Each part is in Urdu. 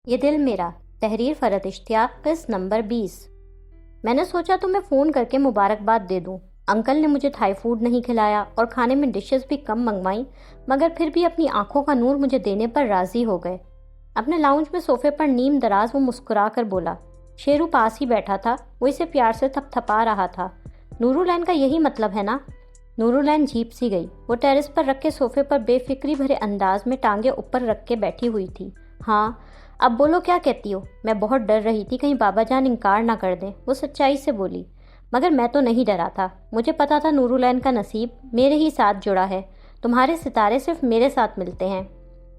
یہ دل میرا، تحریر فرحت اشتیاق، قسط نمبر 20۔ میں نے سوچا تمہیں فون کر کے مبارکباد دے دوں۔ انکل نے مجھے تھائی فوڈ نہیں کھلایا اور کھانے میں ڈشز بھی کم منگوائیں، مگر پھر بھی اپنی آنکھوں کا نور مجھے دینے پر راضی ہو گئے۔ اپنے لاؤنج میں صوفے پر نیم دراز وہ مسکرا کر بولا۔ شیرو پاس ہی بیٹھا تھا، وہ اسے پیار سے تھپ تھپا رہا تھا۔ نورالعین کا یہی مطلب ہے نا؟ نورالعین جھیپ سی گئی۔ وہ ٹیرس پر رکھے صوفے پر بے فکری بھرے انداز میں ٹانگیں اوپر رکھ کے بیٹھی ہوئی تھی۔ ہاں اب بولو، کیا کہتی ہو؟ میں بہت ڈر رہی تھی کہیں بابا جان انکار نہ کر دیں، وہ سچائی سے بولی۔ مگر میں تو نہیں ڈرا تھا، مجھے پتا تھا نورالعین کا نصیب میرے ہی ساتھ جڑا ہے، تمہارے ستارے صرف میرے ساتھ ملتے ہیں۔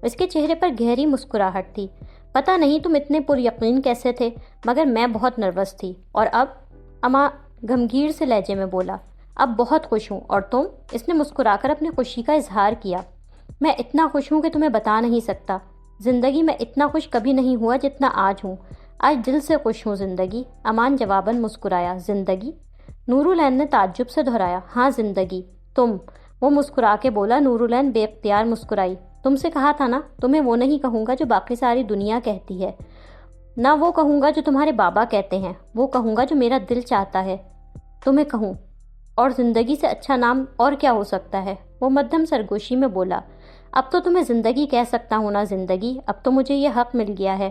اس کے چہرے پر گہری مسکراہٹ تھی۔ پتہ نہیں تم اتنے پر یقین کیسے تھے، مگر میں بہت نروس تھی۔ اور اب؟ اما گمگیر سے لہجے میں بولا۔ اب بہت خوش ہوں، اور تم؟ اس نے مسکرا کر اپنی خوشی کا اظہار کیا۔ میں اتنا خوش ہوں کہ تمہیں بتا نہیں سکتا۔ زندگی میں اتنا خوش کبھی نہیں ہوا جتنا آج ہوں۔ آج دل سے خوش ہوں زندگی، امان جواباً مسکرایا۔ زندگی؟ نورالعین نے تعجب سے دہرایا۔ ہاں زندگی۔ تم؟ وہ مسکرا کے بولا۔ نورالعین بے اختیار مسکرائی۔ تم سے کہا تھا نا، تمہیں وہ نہیں کہوں گا جو باقی ساری دنیا کہتی ہے، نہ وہ کہوں گا جو تمہارے بابا کہتے ہیں، وہ کہوں گا جو میرا دل چاہتا ہے تمہیں کہوں۔ اور زندگی سے اچھا نام اور کیا ہو سکتا ہے؟ وہ مدھم سرگوشی میں بولا۔ اب تو تمہیں زندگی کہہ سکتا ہوں نا زندگی، اب تو مجھے یہ حق مل گیا ہے۔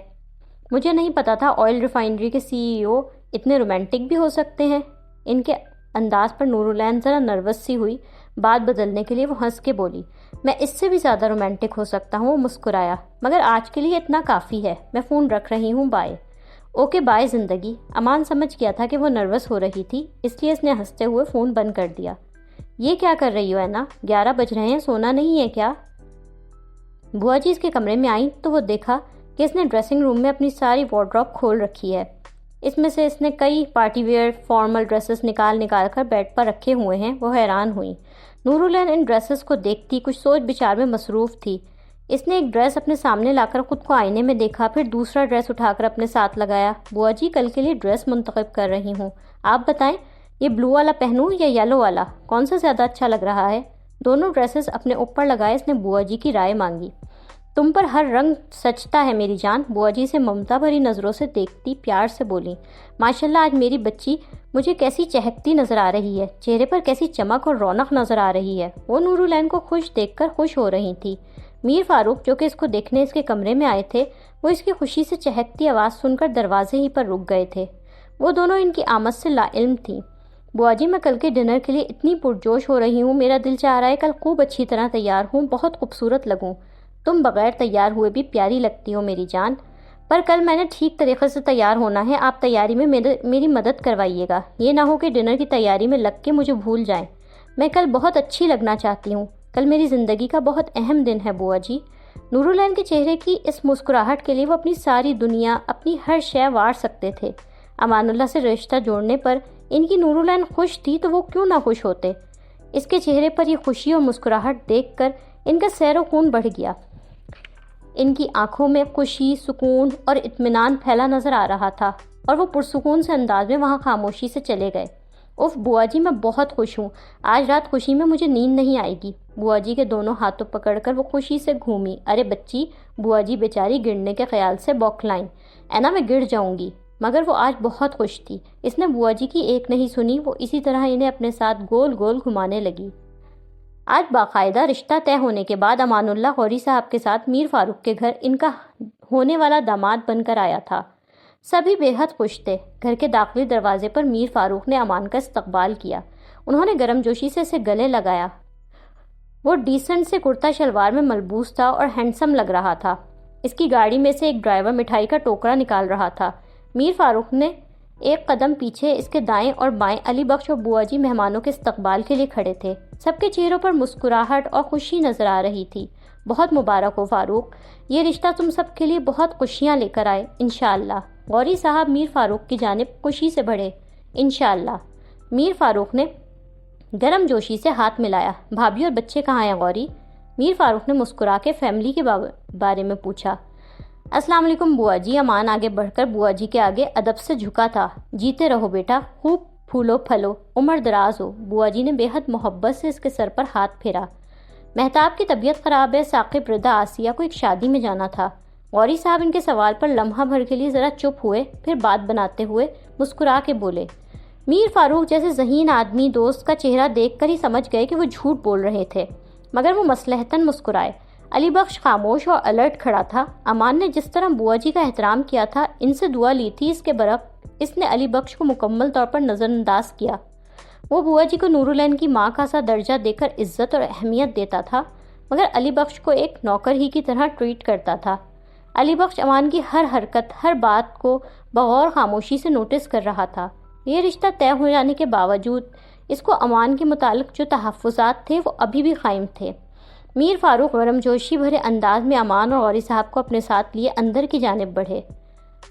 مجھے نہیں پتا تھا آئل ریفائنری کے CEO اتنے رومانٹک بھی ہو سکتے ہیں۔ ان کے انداز پر نورالعین ذرا نروس سی ہوئی۔ بات بدلنے کے لیے وہ ہنس کے بولی، میں اس سے بھی زیادہ رومانٹک ہو سکتا ہوں۔ وہ مسکرایا۔ مگر آج کے لیے اتنا کافی ہے، میں فون رکھ رہی ہوں، بائے۔ اوکے بائے زندگی۔ امان سمجھ گیا تھا کہ وہ نروس ہو رہی تھی، اس لیے اس نے ہنستے ہوئے فون بند کر دیا۔ یہ کیا کر رہی ہو اینا؟ 11 بج رہے ہیں، سونا نہیں ہے کیا؟ بوا جی اس کے کمرے میں آئیں تو وہ دیکھا کہ اس نے ڈریسنگ روم میں اپنی ساری وارڈروب کھول رکھی ہے۔ اس میں سے اس نے کئی پارٹی ویئر فارمل ڈریسز نکال کر بیڈ پر رکھے ہوئے ہیں۔ وہ حیران ہوئی۔ نورالعین ان ڈریسز کو دیکھتی کچھ سوچ بچار میں مصروف تھی۔ اس نے ایک ڈریس اپنے سامنے لا کر خود کو آئینے میں دیکھا، پھر دوسرا ڈریس اٹھا کر اپنے ساتھ لگایا۔ بوا جی کل کے لیے ڈریس منتخب کر رہی ہوں، آپ بتائیں یہ بلو والا پہنوں یا یلو والا، کون سا زیادہ اچھا لگ رہا ہے؟ دونوں ڈریسز اپنے اوپر لگائے اس نے بوا جی کی رائے مانگی۔ تم پر ہر رنگ سچتا ہے میری جان، بوا جی سے ممتا بھری نظروں سے دیکھتی پیار سے بولی۔ ماشاءاللہ آج میری بچی مجھے کیسی چہکتی نظر آ رہی ہے، چہرے پر کیسی چمک اور رونق نظر آ رہی ہے۔ وہ نورالعین کو خوش دیکھ کر خوش ہو رہی تھی۔ میر فاروق جو کہ اس کو دیکھنے اس کے کمرے میں آئے تھے، وہ اس کی خوشی سے چہکتی آواز سن کر دروازے ہی پر رک گئے تھے۔ وہ دونوں ان کی آمد سے لا علم تھیں۔ بوا جی میں کل کے ڈنر کے لیے اتنی پرجوش ہو رہی ہوں، میرا دل چاہ رہا ہے کل خوب اچھی طرح تیار ہوں، بہت خوبصورت لگوں۔ تم بغیر تیار ہوئے بھی پیاری لگتی ہو میری جان، پر کل میں نے ٹھیک طریقے سے تیار ہونا ہے، آپ تیاری میں میری مدد کروائیے گا، یہ نہ ہو کہ ڈنر کی تیاری میں لگ کے مجھے بھول جائیں۔ میں کل بہت اچھی لگنا چاہتی ہوں، کل میری زندگی کا بہت اہم دن ہے بوا جی۔ نورالعین کے چہرے کی اس مسکراہٹ کے لیے وہ اپنی ساری دنیا، اپنی ہر شے وار سکتے تھے۔ امان اللہ سے رشتہ جوڑنے پر ان کی نورالعین خوش تھی تو وہ کیوں نہ خوش ہوتے؟ اس کے چہرے پر یہ خوشی اور مسکراہٹ دیکھ کر ان کا سیر و خون بڑھ گیا۔ ان کی آنکھوں میں خوشی، سکون اور اطمینان پھیلا نظر آ رہا تھا، اور وہ پرسکون سے انداز میں وہاں خاموشی سے چلے گئے۔ اف بوا جی میں بہت خوش ہوں، آج رات خوشی میں مجھے نیند نہیں آئے گی۔ بوا جی کے دونوں ہاتھوں پکڑ کر وہ خوشی سے گھومی۔ ارے بچی، بوا جی بیچاری گرنے کے خیال سے بوکھلائیں۔ اینا میں گر جاؤں گی۔ مگر وہ آج بہت خوش تھی، اس نے بوا جی کی ایک نہیں سنی، وہ اسی طرح انہیں اپنے ساتھ گول گول گھمانے لگی۔ آج باقاعدہ رشتہ طے ہونے کے بعد امان اللہ غوری صاحب کے ساتھ میر فاروق کے گھر ان کا ہونے والا داماد بن کر آیا تھا۔ سبھی بے حد خوش تھے۔ گھر کے داخلی دروازے پر میر فاروق نے امان کا استقبال کیا۔ انہوں نے گرم جوشی سے اسے گلے لگایا۔ وہ ڈیسنٹ سے کرتا شلوار میں ملبوس تھا اور ہینڈسم لگ رہا تھا۔ اس کی گاڑی میں سے ایک ڈرائیور مٹھائی کا ٹوکرا نکال رہا تھا۔ میر فاروق نے ایک قدم پیچھے، اس کے دائیں اور بائیں علی بخش اور بوا جی مہمانوں کے استقبال کے لیے کھڑے تھے۔ سب کے چہروں پر مسکراہٹ اور خوشی نظر آ رہی تھی۔ بہت مبارک ہو فاروق، یہ رشتہ تم سب کے لیے بہت خوشیاں لے کر آئے انشاءاللہ۔ غوری صاحب میر فاروق کی جانب خوشی سے بڑھے۔ انشاءاللہ۔ میر فاروق نے گرم جوشی سے ہاتھ ملایا۔ بھابھی اور بچے کہاں ہیں غوری؟ میر فاروق نے مسکرا کے فیملی کے بارے میں پوچھا۔ السلام علیکم بوا جی۔ امان آگے بڑھ کر بوا جی کے آگے ادب سے جھکا تھا۔ جیتے رہو بیٹا، خوب پھولو پھلو، عمر دراز ہو۔ بوا جی نے بے حد محبت سے اس کے سر پر ہاتھ پھیرا۔ مہتاب کی طبیعت خراب ہے، ثاقب، رضا، آسیہ کو ایک شادی میں جانا تھا۔ غوری صاحب ان کے سوال پر لمحہ بھر کے لیے ذرا چپ ہوئے، پھر بات بناتے ہوئے مسکرا کے بولے۔ میر فاروق جیسے ذہین آدمی دوست کا چہرہ دیکھ کر ہی سمجھ گئے کہ وہ جھوٹ بول رہے تھے، مگر وہ مصلحتاً مسکرائے۔ علی بخش خاموش اور الرٹ کھڑا تھا۔ امان نے جس طرح بوا جی کا احترام کیا تھا، ان سے دعا لی تھی، اس کے برعکس اس نے علی بخش کو مکمل طور پر نظر انداز کیا۔ وہ بوا جی کو نورالعین کی ماں کا سا درجہ دے کر عزت اور اہمیت دیتا تھا، مگر علی بخش کو ایک نوکر ہی کی طرح ٹریٹ کرتا تھا۔ علی بخش امان کی ہر حرکت، ہر بات کو بغور خاموشی سے نوٹس کر رہا تھا۔ یہ رشتہ طے ہو جانے کے باوجود اس کو امان کے متعلق جو تحفظات تھے وہ ابھی بھی قائم تھے۔ میر فاروق گرم جوشی بھرے انداز میں امان اور غوری صاحب کو اپنے ساتھ لیے اندر کی جانب بڑھے۔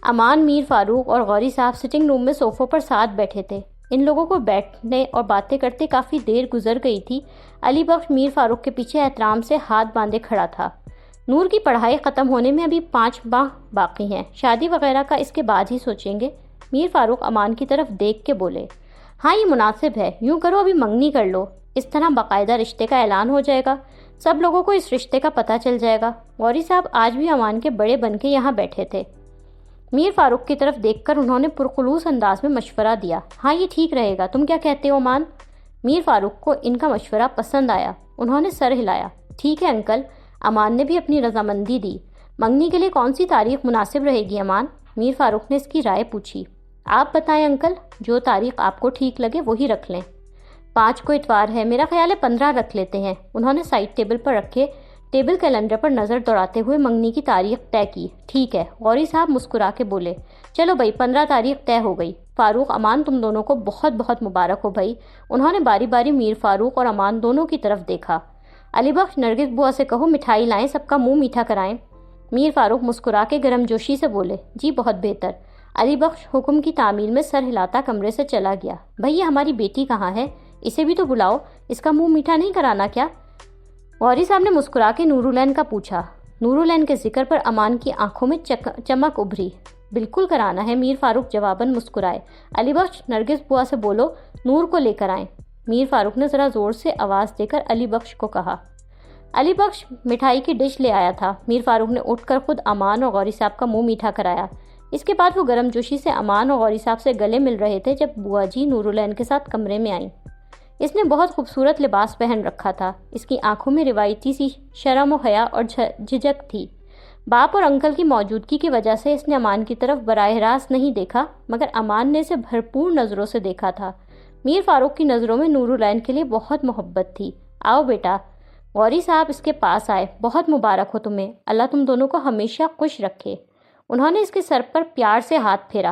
امان، میر فاروق اور غوری صاحب سٹنگ روم میں صوفوں پر ساتھ بیٹھے تھے۔ ان لوگوں کو بیٹھنے اور باتیں کرتے کافی دیر گزر گئی تھی۔ علی بخش میر فاروق کے پیچھے احترام سے ہاتھ باندھے کھڑا تھا۔ نور کی پڑھائی ختم ہونے میں ابھی 5 ماہ باقی ہیں، شادی وغیرہ کا اس کے بعد ہی سوچیں گے۔ میر فاروق امان کی طرف دیکھ کے بولے، ہاں یہ مناسب ہے، یوں کرو ابھی منگنی کر لو، اس طرح باقاعدہ رشتے کا اعلان ہو جائے گا، سب لوگوں کو اس رشتے کا پتہ چل جائے گا۔ غوری صاحب آج بھی امان کے بڑے بن کے یہاں بیٹھے تھے۔ میر فاروق کی طرف دیکھ کر انہوں نے پرخلوص انداز میں مشورہ دیا، ہاں یہ ٹھیک رہے گا، تم کیا کہتے ہو امان؟ میر فاروق کو ان کا مشورہ پسند آیا، انہوں نے سر ہلایا۔ ٹھیک ہے انکل۔ امان نے بھی اپنی رضامندی دی۔ منگنی کے لیے کون سی تاریخ مناسب رہے گی امان؟ میر فاروق نے اس کی رائے پوچھی۔ آپ بتائیں انکل، جو تاریخ آپ کو ٹھیک لگے وہی رکھ لیں۔ 5 کو اتوار ہے، میرا خیال ہے 15 رکھ لیتے ہیں۔ انہوں نے سائڈ ٹیبل پر رکھے ٹیبل کیلنڈر پر نظر دوڑاتے ہوئے منگنی کی تاریخ طے کی۔ ٹھیک ہے، غوری صاحب مسکرا کے بولے، چلو بھائی 15 تاریخ طے ہو گئی۔ فاروق، امان، تم دونوں کو بہت بہت مبارک ہو بھائی۔ انہوں نے باری باری میر فاروق اور امان دونوں کی طرف دیکھا۔ علی بخش، نرگس بوا سے کہو مٹھائی لائیں، سب کا منہ میٹھا کرائیں۔ میر فاروق مسکرا کے گرم جوشی سے بولے، جی بہت بہتر۔ علی بخش حکم کی تعمیل میں سر ہلاتا کمرے سے چلا گیا۔ بھائی یہ ہماری بیٹی کہاں ہے؟ اسے بھی تو بلاؤ، اس کا منہ میٹھا نہیں کرانا کیا؟ غوری صاحب نے مسکرا کے نورالعین کا پوچھا۔ نورالعین کے ذکر پر امان کی آنکھوں میں چمک ابھری۔ بالکل کرانا ہے، میر فاروق جواباً مسکرائے۔ علی بخش، نرگس بوا سے بولو نور کو لے کر آئیں۔ میر فاروق نے ذرا زور سے آواز دے کر علی بخش کو کہا۔ علی بخش مٹھائی کی ڈش لے آیا تھا۔ میر فاروق نے اٹھ کر خود امان اور غوری صاحب کا منہ میٹھا کرایا۔ اس کے بعد وہ گرم جوشی سے امان اور غوری صاحب سے گلے مل رہے تھے جب بوا جی نورالعین کے ساتھ کمرے میں آئیں۔ اس نے بہت خوبصورت لباس پہن رکھا تھا۔ اس کی آنکھوں میں روایتی سی شرم و حیا اور جھجک تھی۔ باپ اور انکل کی موجودگی کی وجہ سے اس نے امان کی طرف براہ راست نہیں دیکھا، مگر امان نے اسے بھرپور نظروں سے دیکھا تھا۔ میر فاروق کی نظروں میں نورالعین کے لیے بہت محبت تھی۔ آؤ بیٹا۔ غوری صاحب اس کے پاس آئے، بہت مبارک ہو تمہیں، اللہ تم دونوں کو ہمیشہ خوش رکھے۔ انہوں نے اس کے سر پر پیار سے ہاتھ پھیرا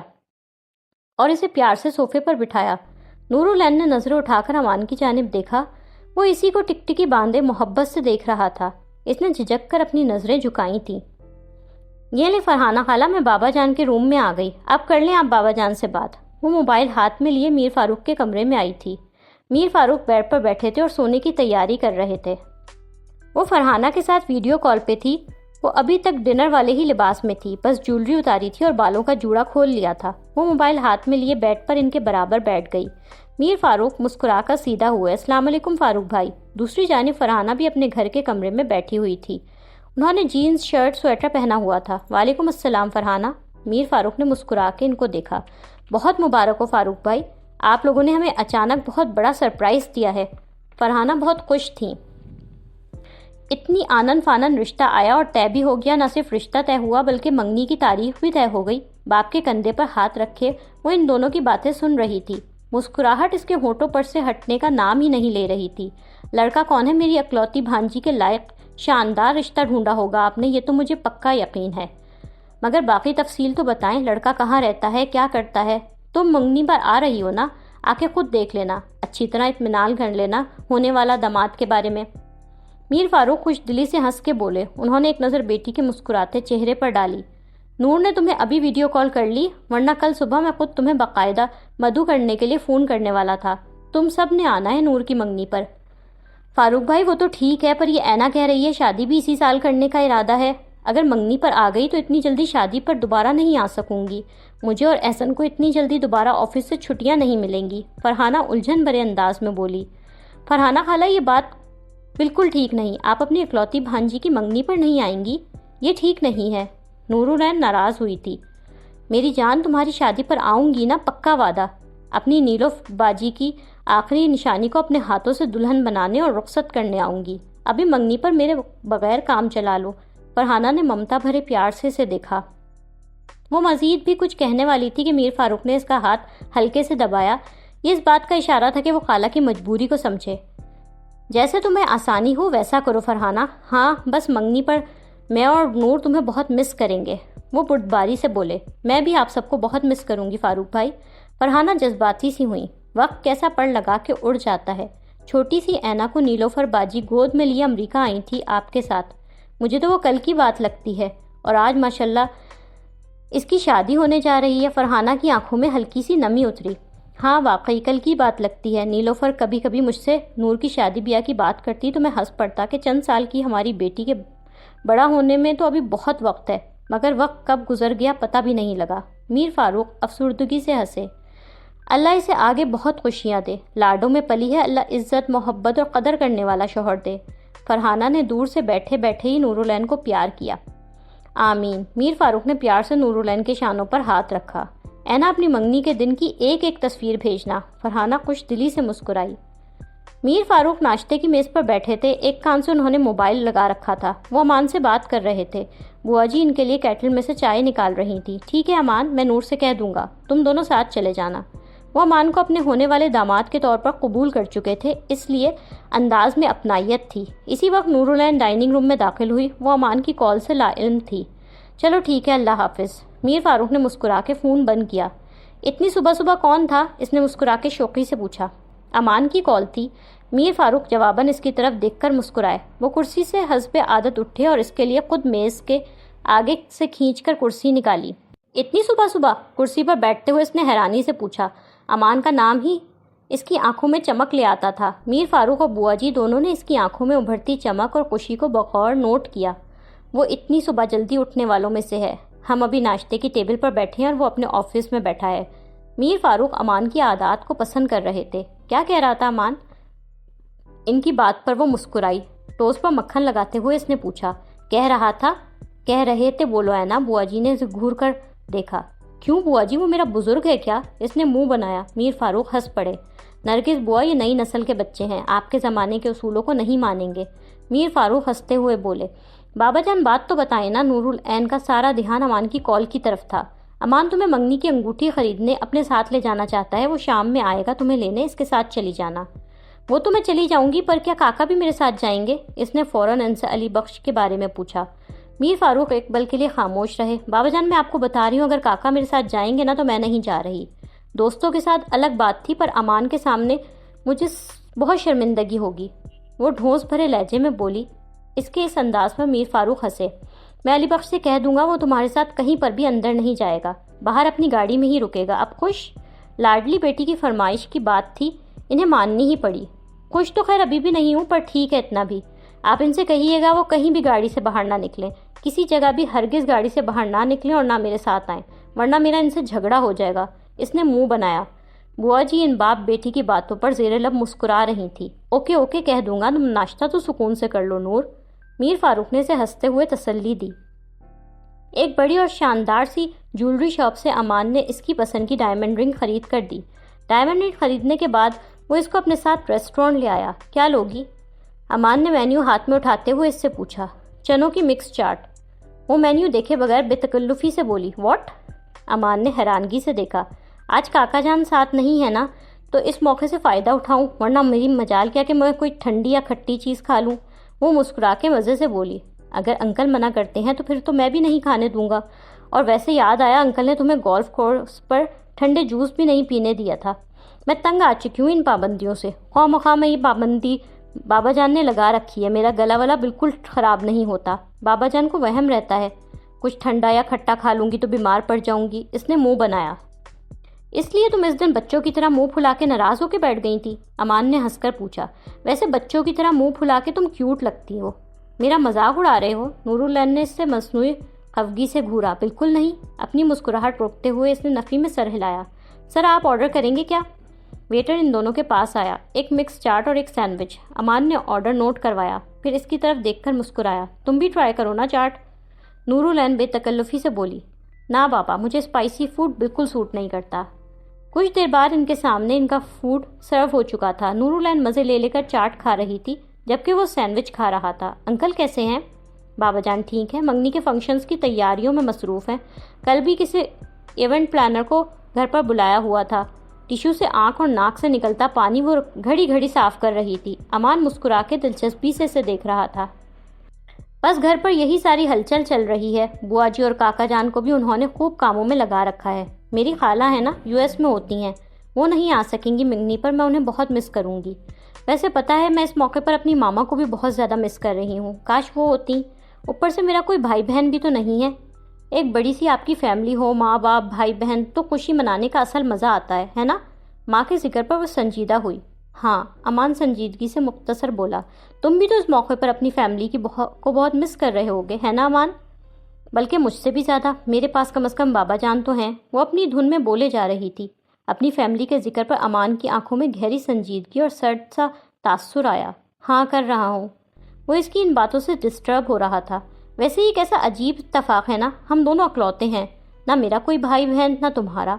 اور اسے پیار سے صوفے پر بٹھایا۔ نورالعین نے نظریں اٹھا کر امان کی جانب دیکھا۔ وہ اسی کو ٹکٹکی باندھے محبت سے دیکھ رہا تھا۔ اس نے جھجک کر اپنی نظریں جھکائی تھیں۔ یہ لے فرحانہ خالہ، میں بابا جان کے روم میں آ گئی، اب کر لیں آپ بابا جان سے بات۔ وہ موبائل ہاتھ میں لیے میر فاروق کے کمرے میں آئی تھی۔ میر فاروق بیڈ پر بیٹھے تھے اور سونے کی تیاری کر رہے تھے۔ وہ فرحانہ کے ساتھ ویڈیو کال پہ تھی۔ وہ ابھی تک ڈنر والے ہی لباس میں تھی، بس جولری اتاری تھی اور بالوں کا جوڑا کھول لیا تھا۔ وہ موبائل ہاتھ میں لیے بیڈ پر ان کے برابر بیٹھ گئی۔ میر فاروق مسکرا کر سیدھا ہوئے، السلام علیکم فاروق بھائی۔ دوسری جانب فرحانہ بھی اپنے گھر کے کمرے میں بیٹھی ہوئی تھی۔ انہوں نے جینز، شرٹ، سویٹر پہنا ہوا تھا۔ وعلیکم السلام فرحانہ۔ میر فاروق نے مسکرا کے ان کو دیکھا۔ بہت مبارک ہو فاروق بھائی، آپ لوگوں نے ہمیں اچانک بہت بڑا سرپرائز دیا ہے۔ فرحانہ بہت خوش تھیں۔ اتنی آنن فانن رشتہ آیا اور طے بھی ہو گیا۔ نہ صرف رشتہ طے ہوا بلکہ منگنی کی تاریخ بھی طے ہو گئی۔ باپ کے کندھے پر ہاتھ رکھے وہ ان دونوں کی باتیں سن رہی تھی۔ مسکراہٹ اس کے ہونٹوں پر سے ہٹنے کا نام ہی نہیں لے رہی تھی۔ لڑکا کون ہے؟ میری اکلوتی بھانجی کے لائق شاندار رشتہ ڈھونڈا ہوگا آپ نے، یہ تو مجھے پکا یقین ہے، مگر باقی تفصیل تو بتائیں، لڑکا کہاں رہتا ہے، کیا کرتا ہے؟ تم منگنی پر آ رہی ہو نا، آ کے خود دیکھ لینا، اچھی طرح اطمینان کر لینا ہونے والا داماد کے بارے میں۔ میر فاروق خوش دلی سے ہنس کے بولے۔ انہوں نے ایک نظر بیٹی کے مسکراتے چہرے پر ڈالی۔ نور نے تمہیں ابھی ویڈیو کال کر لی، ورنہ کل صبح میں خود تمہیں باقاعدہ مدعو کرنے کے لیے فون کرنے والا تھا۔ تم سب نے آنا ہے نور کی منگنی پر۔ فاروق بھائی وہ تو ٹھیک ہے، پر یہ اینا کہہ رہی ہے شادی بھی اسی سال کرنے کا ارادہ ہے۔ اگر منگنی پر آ گئی تو اتنی جلدی شادی پر دوبارہ نہیں آ سکوں گی۔ مجھے اور احسن کو اتنی جلدی دوبارہ آفس سے چھٹیاں نہیں ملیں گی، فرحانہ الجھن بھرے انداز میں بولی۔ فرحانہ خالہ یہ بات بالکل ٹھیک نہیں، آپ اپنی اکلوتی بھانجی کی منگنی پر نہیں آئیں گی، یہ ٹھیک نہیں ہے۔ نورالعین ناراض ہوئی تھی۔ میری جان، تمہاری شادی پر آؤں گی نا، پکا وعدہ۔ اپنی نیلو باجی کی آخری نشانی کو اپنے ہاتھوں سے دلہن بنانے اور رخصت کرنے آؤں گی، ابھی منگنی پر میرے بغیر کام چلا لو۔ فرحانہ نے ممتا بھرے پیار سے اسے دیکھا۔ وہ مزید بھی کچھ کہنے والی تھی کہ میر فاروق نے اس کا ہاتھ ہلکے سے دبایا۔ یہ اس بات کا اشارہ تھا کہ وہ خالہ کی مجبوری کو سمجھے۔ جیسے تمہیں آسانی ہو ویسا کرو فرحانہ، ہاں بس منگنی پر میں اور نور تمہیں بہت مس کریں گے۔ وہ بردباری سے بولے۔ میں بھی آپ سب کو بہت مس کروں گی فاروق بھائی۔ فرحانہ جذباتی سی ہوئیں۔ وقت کیسا پڑ لگا کے اڑ جاتا ہے۔ چھوٹی سی اینا کو نیلوفر باجی گود میں لیے امریکہ آئی تھی آپ کے ساتھ، مجھے تو وہ کل کی بات لگتی ہے، اور آج ماشاءاللہ اس کی شادی ہونے جا رہی ہے۔ فرحانہ کی آنکھوں میں ہلکی سی نمی اتری۔ ہاں واقعی کل کی بات لگتی ہے نیلوفر، کبھی کبھی مجھ سے نور کی شادی بیاہ کی بات کرتی تو میں ہنس پڑتا کہ چند سال کی ہماری بیٹی کے بڑا ہونے میں تو ابھی بہت وقت ہے، مگر وقت کب گزر گیا پتہ بھی نہیں لگا۔ میر فاروق افسردگی سے ہنسے۔ اللہ اسے آگے بہت خوشیاں دے، لاڈوں میں پلی ہے، اللہ عزت محبت اور قدر کرنے والا شوہر دے۔ فرحانہ نے دور سے بیٹھے بیٹھے ہی نورالعین کو پیار کیا۔ آمین۔ میر فاروق نے پیار سے نورالعین کے شانوں پر ہاتھ رکھا۔ اینا اپنی منگنی کے دن کی ایک ایک تصویر بھیجنا۔ فرحانہ خوش دلی سے مسکرائی۔ میر فاروق ناشتے کی میز پر بیٹھے تھے، ایک کان سے انہوں نے موبائل لگا رکھا تھا۔ وہ امان سے بات کر رہے تھے۔ بوا جی ان کے لیے کیٹل میں سے چائے نکال رہی تھی۔ ٹھیک ہے امان، میں نور سے کہہ دوں گا، تم دونوں ساتھ چلے جانا۔ وہ امان کو اپنے ہونے والے داماد کے طور پر قبول کر چکے تھے، اس لیے انداز میں اپنائیت تھی۔ اسی وقت نورالعین ڈائننگ روم میں داخل ہوئی۔ وہ امان کی کال سے لا علم تھی۔ چلو ٹھیک ہے، اللہ حافظ۔ میر فاروق نے مسکرا کے فون بند کیا۔ اتنی صبح صبح کون تھا؟ اس نے مسکرا کے شوقی سے پوچھا۔ امان کی کال تھی۔ میر فاروق جواباً اس کی طرف دیکھ کر مسکرائے۔ وہ کرسی سے حسب عادت اٹھے اور اس کے لیے خود میز کے آگے سے کھینچ کر کرسی نکالی۔ اتنی صبح صبح؟ کرسی پر بیٹھتے ہوئے اس نے حیرانی سے پوچھا۔ امان کا نام ہی اس کی آنکھوں میں چمک لے آتا تھا۔ میر فاروق اور بوا جی دونوں نے اس کی آنکھوں میں ابھرتی چمک اور خوشی کو بغور نوٹ کیا۔ وہ اتنی صبح جلدی اٹھنے والوں میں سے ہے۔ ہم ابھی ناشتے کی ٹیبل پر بیٹھے ہیں اور وہ اپنے آفس میں بیٹھا ہے۔ میر فاروق امان کی عادات کو پسند کر رہے تھے۔ کیا کہہ رہا تھا امان؟ ان کی بات پر وہ مسکرائی۔ ٹوسٹ پر مکھن لگاتے ہوئے اس نے پوچھا۔ کہہ رہے تھے بولو ہے نا؟ بوا جی نے گھور کر دیکھا۔ کیوں بوا جی، وہ میرا بزرگ ہے کیا؟ اس نے منہ بنایا۔ میر فاروق ہنس پڑے۔ نرگس بوا، یہ نئی نسل کے بچے ہیں، آپ کے زمانے کے اصولوں کو نہیں مانیں گے۔ میر فاروق ہنستے ہوئے بولے۔ بابا جان بات تو بتائیں نا۔ نورالعین کا سارا دھیان امان کی کال کی طرف تھا۔ امان تمہیں منگنی کی انگوٹھی خریدنے اپنے ساتھ لے جانا چاہتا ہے، وہ شام میں آئے گا تمہیں لینے، اس کے ساتھ چلی جانا۔ وہ تو میں چلی جاؤں گی، پر کیا کاکا بھی میرے ساتھ جائیں گے؟ اس نے فوراً ان سے علی بخش کے بارے میں پوچھا۔ میر فاروق ایک پل کے لیے خاموش رہے۔ بابا جان میں آپ کو بتا رہی ہوں، اگر کاکا میرے ساتھ جائیں گے نا تو میں نہیں جا رہی۔ دوستوں کے ساتھ الگ بات تھی، پر امان کے سامنے مجھے بہت شرمندگی ہوگی، وہ ڈھونس بھرے لہجے میں بولی۔ اس کے اس انداز پر میر فاروق ہنسے۔ میں علی بخش سے کہہ دوں گا، وہ تمہارے ساتھ کہیں پر بھی اندر نہیں جائے گا، باہر اپنی گاڑی میں ہی رکے گا۔ اب خوش؟ لاڈلی بیٹی کی فرمائش کی بات تھی، انہیں ماننی ہی پڑی۔ خوش تو خیر ابھی بھی نہیں ہوں، پر ٹھیک ہے اتنا بھی۔ آپ ان سے کہیے گا وہ کہیں بھی گاڑی سے باہر نہ نکلیں، کسی جگہ بھی ہرگز گاڑی سے باہر نہ نکلیں اور نہ میرے ساتھ آئیں، ورنہ میرا ان سے جھگڑا ہو جائے گا۔ اس نے منہ بنایا۔ بوا جی ان باپ بیٹی کی باتوں پر زیر لب مسکرا رہی تھی۔ اوکے اوکے کہہ دوں گا، تم ناشتہ تو سکون سے کر لو نور۔ میر فاروق نے اسے ہنستے ہوئے تسلی دی۔ ایک بڑی اور شاندار سی جولری شاپ سے امان نے اس کی پسند کی ڈائمنڈ رنگ خرید کر دی۔ ڈائمنڈ رنگ خریدنے کے بعد وہ اس کو اپنے ساتھ ریسٹورینٹ لے آیا۔ کیا لوگی؟ امان نے مینیو ہاتھ میں اٹھاتے ہوئے اس سے پوچھا۔ چنوں کی مکس چاٹ۔ وہ مینیو دیکھے بغیر بے تکلفی سے بولی۔ واٹ؟ امان نے حیرانگی سے دیکھا۔ آج کاکا جان ساتھ نہیں ہے نا، تو اس موقع سے فائدہ اٹھاؤں، ورنہ میری مجال کیا کہ میں کوئی ٹھنڈی یا کھٹی چیز کھا لوں۔ وہ مسکرا کے مزے سے بولی۔ اگر انکل منع کرتے ہیں تو پھر تو میں بھی نہیں کھانے دوں گا، اور ویسے یاد آیا انکل نے تمہیں گولف کورس پر ٹھنڈے جوس بھی نہیں پینے دیا تھا۔ میں تنگ آ چکی ہوں ان پابندیوں سے، خواہ مخواہ میں یہ پابندی بابا جان نے لگا رکھی ہے، میرا گلا والا بالکل خراب نہیں ہوتا۔ بابا جان کو وہم رہتا ہے کچھ ٹھنڈا یا کھٹا کھا لوں گی تو بیمار پڑ جاؤں گی۔ اس نے منہ بنایا۔ اس لیے تم اس دن بچوں کی طرح منہ پھلا کے ناراض ہو کے بیٹھ گئی تھی؟ امان نے ہنس کر پوچھا۔ ویسے بچوں کی طرح منہ پھلا کے تم کیوٹ لگتی ہو، میرا مذاق اڑا رہے ہو؟ نورالعین نے اس سے مصنوعی خفگی سے گھورا۔ بالکل نہیں۔ اپنی مسکراہٹ روکتے ہوئے اس نے نفی میں سر ہلایا۔ سر آپ آرڈر کریں گے کیا؟ ویٹر ان دونوں کے پاس آیا، ایک مکس چاٹ اور ایک سینڈوچ۔ امان نے آرڈر نوٹ کروایا، پھر اس کی طرف دیکھ کر مسکرایا۔ تم بھی ٹرائی کرو نا چاٹ، نورالعین بے تکلفی سے بولی۔ نا بابا، مجھے اسپائسی فوڈ بالکل سوٹ نہیں کرتا۔ کچھ دیر بعد ان کے سامنے ان کا فوڈ سرو ہو چکا تھا۔ نورالعین مزے لے لے کر چاٹ کھا رہی تھی جبکہ وہ سینڈوچ کھا رہا تھا۔ انکل کیسے ہیں؟ بابا جان ٹھیک ہے، منگنی کے فنکشنز کی تیاریوں میں مصروف ہیں۔ کل بھی کسی ایونٹ پلانر کو گھر پر بلایا ہوا تھا۔ ٹیشو سے آنکھ اور ناک سے نکلتا پانی وہ گھڑی گھڑی صاف کر رہی تھی۔ امان مسکرا کے دلچسپی سے اسے دیکھ رہا تھا۔ بس گھر پر یہی ساری ہلچل چل رہی ہے۔ بوا جی اور کاکا جان کو بھی انہوں نے خوب کاموں میں لگا رکھا ہے۔ میری خالہ ہے نا، US میں ہوتی ہیں، وہ نہیں آ سکیں گی منگنی پر، میں انہیں بہت مس کروں گی۔ ویسے پتہ ہے میں اس موقع پر اپنی ماما کو بھی بہت زیادہ مس کر رہی ہوں، کاش وہ ہوتی۔ اوپر سے میرا کوئی بھائی بہن بھی تو نہیں ہے۔ ایک بڑی سی آپ کی فیملی ہو، ماں باپ بھائی بہن، تو خوشی منانے کا اصل مزہ آتا ہے نا؟ ماں کے ذکر پر وہ سنجیدہ ہوئی۔ ہاں، امان سنجیدگی سے مختصر بولا۔ تم بھی تو اس موقع پر اپنی فیملی کو بہت مس کر رہے ہوگے، ہے نا امان؟ بلکہ مجھ سے بھی زیادہ، میرے پاس کم از کم بابا جان تو ہیں۔ وہ اپنی دھن میں بولے جا رہی تھی۔ اپنی فیملی کے ذکر پر امان کی آنکھوں میں گہری سنجیدگی اور سرد سا تاثر آیا۔ ہاں کر رہا ہوں۔ وہ اس کی ان باتوں سے ڈسٹرب ہو رہا تھا۔ ویسے یہ کیسا عجیب اتفاق ہے نا، ہم دونوں اکلوتے ہیں، نہ میرا کوئی بھائی بہن نہ تمہارا۔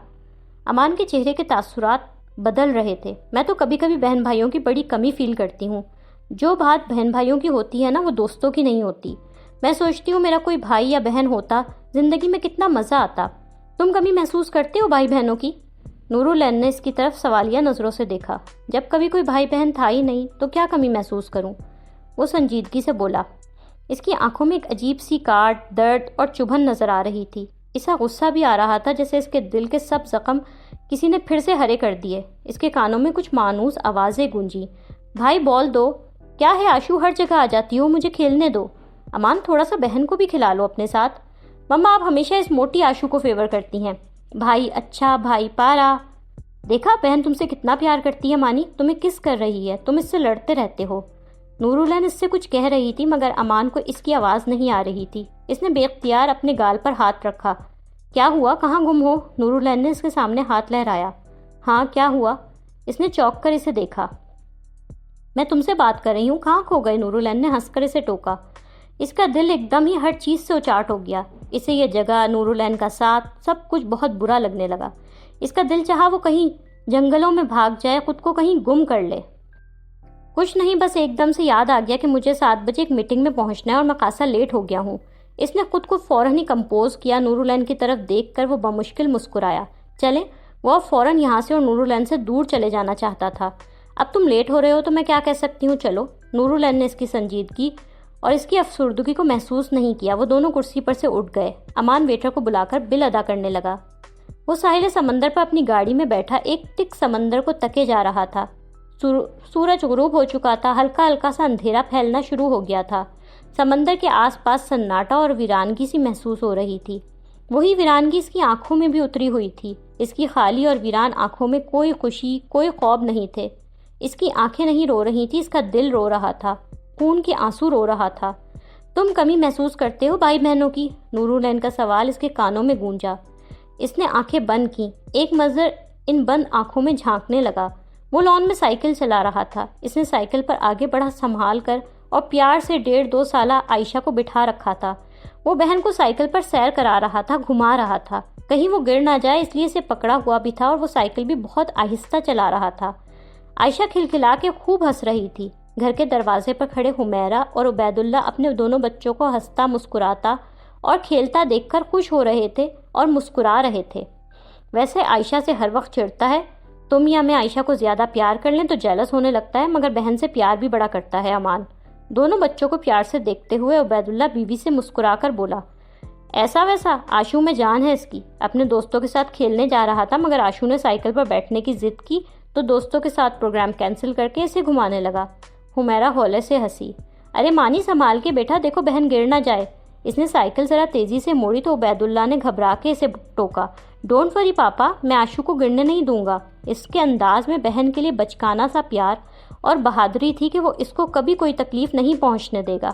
امان کے چہرے کے تاثرات بدل رہے تھے۔ میں تو کبھی کبھی بہن بھائیوں کی بڑی کمی فیل کرتی ہوں۔ جو بات بہن بھائیوں کی ہوتی ہے نا، وہ دوستوں کی نہیں ہوتی۔ میں سوچتی ہوں میرا کوئی بھائی یا بہن ہوتا، زندگی میں کتنا مزہ آتا۔ تم کمی محسوس کرتے ہو بھائی بہنوں کی؟ نورالعین نے اس کی طرف سوالیہ نظروں سے دیکھا۔ جب کبھی کوئی بھائی بہن تھا ہی نہیں تو کیا کمی محسوس کروں؟ وہ سنجیدگی سے بولا۔ اس کی آنکھوں میں ایک عجیب سی کاٹ، درد اور چبھن نظر آ رہی تھی۔ اسا غصہ بھی آ رہا تھا، جیسے اس کے دل کے سب زخم کسی نے پھر سے ہرے کر دیے۔ اس کے کانوں میں کچھ مانوس آوازیں گونجی۔ بھائی بول دو، کیا ہے آشو، ہر جگہ آ جاتی ہو، مجھے کھیلنے دو۔ امان تھوڑا سا بہن کو بھی کھلا لو اپنے ساتھ۔ مما آپ ہمیشہ اس موٹی آشو کو فیور کرتی ہیں۔ بھائی اچھا، بھائی پارا۔ دیکھا بہن تم سے کتنا پیار کرتی ہے مانی، تمہیں کس کر رہی ہے، تم اس سے لڑتے رہتے ہو۔ نورالعین اس سے کچھ کہہ رہی تھی مگر امان کو اس کی آواز نہیں آ رہی تھی۔ اس نے بے اختیار اپنے گال پر ہاتھ رکھا۔ کیا ہوا، کہاں گم ہو؟ نورالعین نے اس کے سامنے ہاتھ لہرایا۔ ہاں کیا ہوا؟ اس نے چونک کر اسے دیکھا۔ میں تم سے بات کر رہی ہوں، کہاں کھو گئے؟ نورالعین نے ہنس کر اسے ٹوکا۔ اس کا دل ایک دم ہی ہر چیز سے اچاٹ ہو گیا۔ اسے یہ جگہ، نورالعین کا ساتھ، سب کچھ بہت برا لگنے لگا۔ اس کا دل چاہا وہ کہیں جنگلوں میں بھاگ جائے، خود کو کہیں گم کر لے۔ کچھ نہیں، بس ایک دم سے یاد آ گیا کہ مجھے 7 بجے ایک میٹنگ میں پہنچنا ہے اور میں خاصا لیٹ ہو گیا ہوں۔ اس نے خود کو فوراً ہی کمپوز کیا۔ نورالعین کی طرف دیکھ کر وہ بمشکل مسکرایا۔ چلیں، وہ اب فوراً یہاں سے اور نورالعین سے دور چلے جانا چاہتا تھا۔ اب تم لیٹ ہو رہے ہو تو میں کیا کہہ سکتی ہوں، چلو۔ نورالعین نے اس کی سنجیدگی اور اس کی افسردگی کو محسوس نہیں کیا۔ وہ دونوں کرسی پر سے اٹھ گئے۔ امان ویٹر کو بلا کر بل ادا کرنے لگا۔ وہ ساحل سمندر پر اپنی گاڑی میں بیٹھا ایک ٹک سمندر کو تکے جا رہا تھا۔ سورج غروب ہو چکا تھا، ہلکا ہلکا سا اندھیرا پھیلنا شروع ہو گیا تھا۔ سمندر کے آس پاس سناٹا اور ویرانگی سی محسوس ہو رہی تھی۔ وہی ویرانگی اس کی آنکھوں میں بھی اتری ہوئی تھی۔ اس کی خالی اور ویران آنکھوں میں کوئی خوشی، کوئی خواب نہیں تھے۔ اس کی آنکھیں نہیں رو رہی تھی، اس کا دل رو رہا تھا، خون کے آنسو رو رہا تھا۔ تم کمی محسوس کرتے ہو بھائی بہنوں کی؟ نورالعین کا سوال اس کے کانوں میں گونجا۔ اس نے آنکھیں بند کیں، ایک نظر ان بند آنکھوں میں جھانکنے لگا۔ وہ لان میں سائیکل چلا رہا تھا۔ اس نے سائیکل پر آگے بڑھا سنبھال کر اور پیار سے 1.5-2 سالہ عائشہ کو بٹھا رکھا تھا۔ وہ بہن کو سائیکل پر سیر کرا رہا تھا، گھما رہا تھا، کہیں وہ گر نہ جائے اس لیے اسے پکڑا ہوا بھی تھا، اور وہ سائیکل بھی بہت آہستہ چلا رہا تھا۔ عائشہ کھلکھلا کے خوب ہنس رہی تھی۔ گھر کے دروازے پر کھڑے حمیرہ اور عبید اللہ اپنے دونوں بچوں کو ہنستا، مسکراتا اور کھیلتا دیکھ کر خوش ہو رہے تھے اور مسکرا رہے تھے۔ ویسے عائشہ سے ہر وقت چڑھتا ہے، تم یا میں عائشہ کو زیادہ پیار کر لیں تو جیلس ہونے لگتا ہے، مگر بہن سے پیار بھی بڑا کرتا ہے امان۔ دونوں بچوں کو پیار سے دیکھتے ہوئے عبید اللہ بیوی سے مسکرا کر بولا، ایسا ویسا آشو میں جان ہے اس کی۔ اپنے دوستوں کے ساتھ کھیلنے جا رہا تھا مگر آشو نے سائیکل پر بیٹھنے کی ضد کی تو دوستوں کے ساتھ پروگرام کینسل کر کے اسے گھمانے لگا۔ حمیرہ ہولے سے ہنسی۔ ارے مانی سنبھال کے بیٹا، دیکھو بہن گر نہ جائے۔ اس نے سائیکل ذرا تیزی سے موڑی تو عبید اللہ نے گھبرا کے اسے ٹوکا، ڈونٹ وری پاپا، میں آشو کو گرنے نہیں دوں گا۔ اس کے انداز میں بہن کے لیے بچکانہ سا پیار اور بہادری تھی کہ وہ اس کو کبھی کوئی تکلیف نہیں پہنچنے دے گا۔